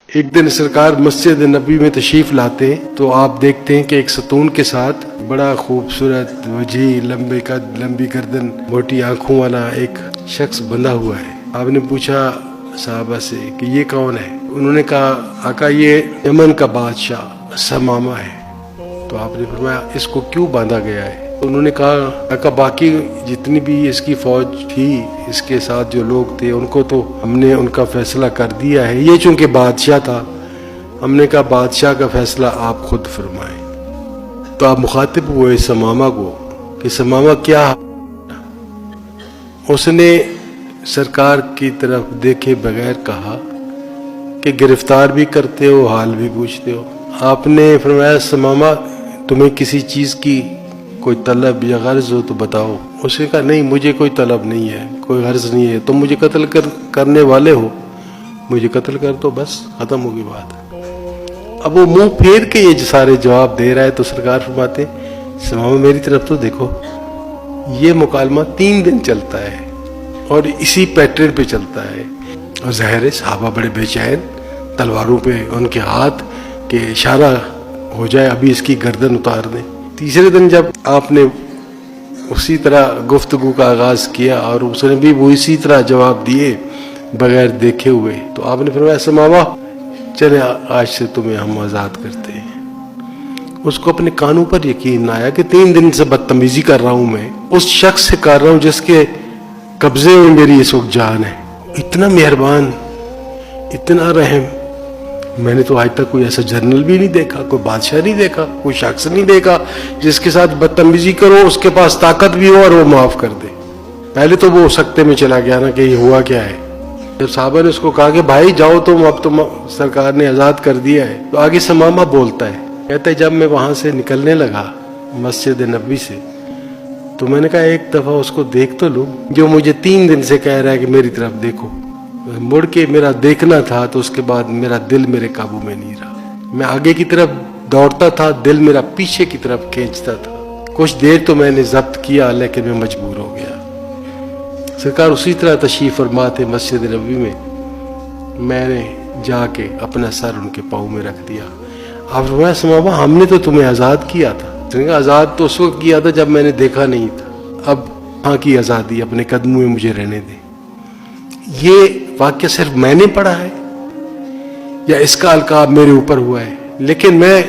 ایک دن سرکار مسجد نبی میں تشریف لاتے ہیں تو آپ دیکھتے ہیں کہ ایک ستون کے ساتھ بڑا خوبصورت وجیح لمبے قد لمبی گردن موٹی آنکھوں والا ایک شخص بندھا ہوا ہے۔ آپ نے پوچھا صحابہ سے کہ یہ کون ہے؟ انہوں نے کہا آقا یہ یمن کا بادشاہ سمامہ ہے۔ تو آپ نے فرمایا اس کو کیوں باندھا گیا ہے؟ انہوں نے کہا آقا باقی جتنی بھی اس کی فوج تھی، اس کے ساتھ جو لوگ تھے، ان کو تو ہم نے ان کا فیصلہ کر دیا ہے، یہ چونکہ بادشاہ تھا ہم نے کہا بادشاہ کا فیصلہ آپ خود فرمائیں۔ تو آپ مخاطب ہوئے سمامہ کو کہ سمامہ کیا؟ اس نے سرکار کی طرف دیکھے بغیر کہا کہ گرفتار بھی کرتے ہو، حال بھی پوچھتے ہو۔ آپ نے فرمایا سمامہ تمہیں کسی چیز کی کوئی طلب یا غرض ہو تو بتاؤ۔ اس نے کہا نہیں مجھے کوئی طلب نہیں ہے، کوئی غرض نہیں ہے، تم مجھے قتل کرنے والے ہو، مجھے قتل کر دو، بس ختم ہوگی بات۔ اب وہ منہ پھیر کے یہ سارے جواب دے رہا ہے تو سرکار فرماتے سمامہ میری طرف تو دیکھو، یہ مکالمہ 3 دن چلتا ہے اور اسی پیٹرن پہ چلتا ہے، اور ظاہر ہے صحابہ بڑے بے چین، تلواروں پہ ان کے ہاتھ کہ اشارہ ہو جائے ابھی اس کی گردن اتار دیں۔ تیسرے دن جب آپ نے اسی طرح گفتگو کا آغاز کیا اور اس نے بھی وہ اسی طرح جواب دیے بغیر دیکھے ہوئے، تو آپ نے فرمایا سمامہ چلے آج سے تمہیں ہم آزاد کرتے ہیں۔ اس کو اپنے کانوں پر یقین نہ آیا کہ 3 دن سے بدتمیزی کر رہا ہوں، میں اس شخص سے کر رہا ہوں جس کے قبضے میں میری اس وقت جان ہے۔ اتنا مہربان، اتنا رحم، میں نے تو آج تک کوئی ایسا جنرل بھی نہیں دیکھا، کوئی بادشاہ نہیں دیکھا، کوئی شخص نہیں دیکھا جس کے ساتھ بدتمیزی کرو اس کے پاس طاقت بھی ہو اور وہ معاف کر دے۔ پہلے تو وہ سکتے میں چلا گیا نا کہ یہ ہوا کیا ہے۔ جب صحابہ نے اس کو کہا کہ بھائی جاؤ تم، اب تو سرکار نے آزاد کر دیا ہے، تو آگے سمامہ بولتا ہے، کہتا ہے جب میں وہاں سے نکلنے لگا مسجد نبی سے تو میں نے کہا ایک دفعہ اس کو دیکھ تو لوں جو مجھے 3 دن سے کہہ رہا ہے کہ میری طرف دیکھو۔ مڑ کے میرا دیکھنا تھا تو اس کے بعد میرا دل میرے قابو میں نہیں رہا، میں آگے کی طرف دوڑتا تھا، دل میرا پیچھے کی طرف کھینچتا تھا۔ کچھ دیر تو میں نے ضبط کیا لیکن میں مجبور ہو گیا۔ سرکار اسی طرح تشریف فرما تھے مسجد نبوی میں، میں نے جا کے اپنا سر ان کے پاؤں میں رکھ دیا۔ آپ فرمایا سمامہ ہم نے تو تمہیں آزاد کیا تھا۔ آزاد تو اس وقت کیا تھا جب میں نے دیکھا نہیں تھا، اب ہاں کی آزادی اپنے قدموں میں مجھے رہنے دیں۔ یہ واقعہ صرف میں نے پڑھا ہے یا اس کا القاب میرے اوپر ہوا ہے؟ لیکن میں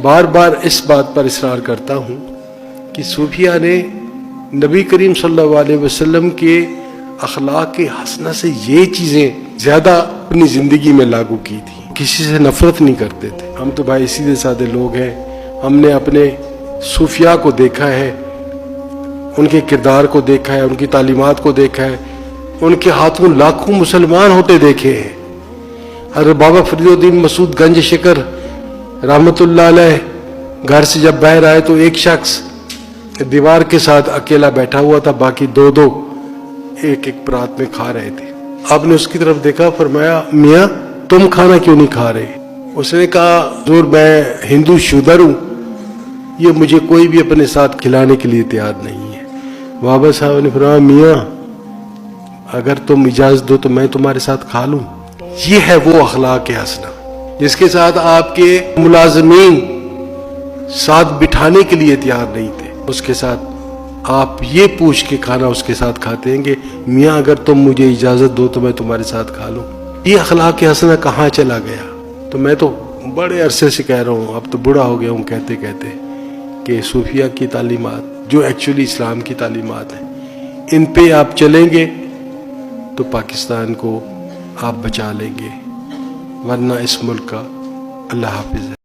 بار بار اس بات پر اصرار کرتا ہوں کہ صوفیہ نے نبی کریم صلی اللہ علیہ وسلم کے اخلاق حسنہ سے یہ چیزیں زیادہ اپنی زندگی میں لاگو کی تھی۔ کسی سے نفرت نہیں کرتے تھے۔ ہم تو بھائی سیدھے سادے لوگ ہیں، ہم نے اپنے صوفیاء کو دیکھا ہے، ان کے کردار کو دیکھا ہے، ان کی تعلیمات کو دیکھا ہے، ان کے ہاتھوں لاکھوں مسلمان ہوتے دیکھے ہیں۔ حضرت بابا فرید الدین مسعود گنج شکر رحمت اللہ علیہ گھر سے جب باہر آئے تو ایک شخص دیوار کے ساتھ اکیلا بیٹھا ہوا تھا، باقی 2 ایک پرات میں کھا رہے تھے۔ آپ نے اس کی طرف دیکھا، فرمایا میاں تم کھانا کیوں نہیں کھا رہے؟ اس نے کہا حضور میں ہندو شودر ہوں، یہ مجھے کوئی بھی اپنے ساتھ کھلانے کے لیے تیار نہیں ہے۔ بابا صاحب نے فرمایا میاں اگر تم اجازت دو تو میں تمہارے ساتھ کھا لوں۔ یہ ہے وہ اخلاق حسنہ جس کے ساتھ آپ کے ملازمین ساتھ بٹھانے کے لیے تیار نہیں تھے، اس کے ساتھ آپ یہ پوچھ کے کھانا اس کے ساتھ کھاتے ہیں کہ میاں اگر تم مجھے اجازت دو تو میں تمہارے ساتھ کھا لوں۔ یہ اخلاق حسنہ کہاں چلا گیا؟ تو میں تو بڑے عرصے سے کہہ رہا ہوں، اب تو بوڑھا ہو گیا ہوں کہتے کہتے، کہ صوفیہ کی تعلیمات جو ایکچولی اسلام کی تعلیمات ہیں ان پہ آپ چلیں گے تو پاکستان کو آپ بچا لیں گے، ورنہ اس ملک کا اللہ حافظ ہے۔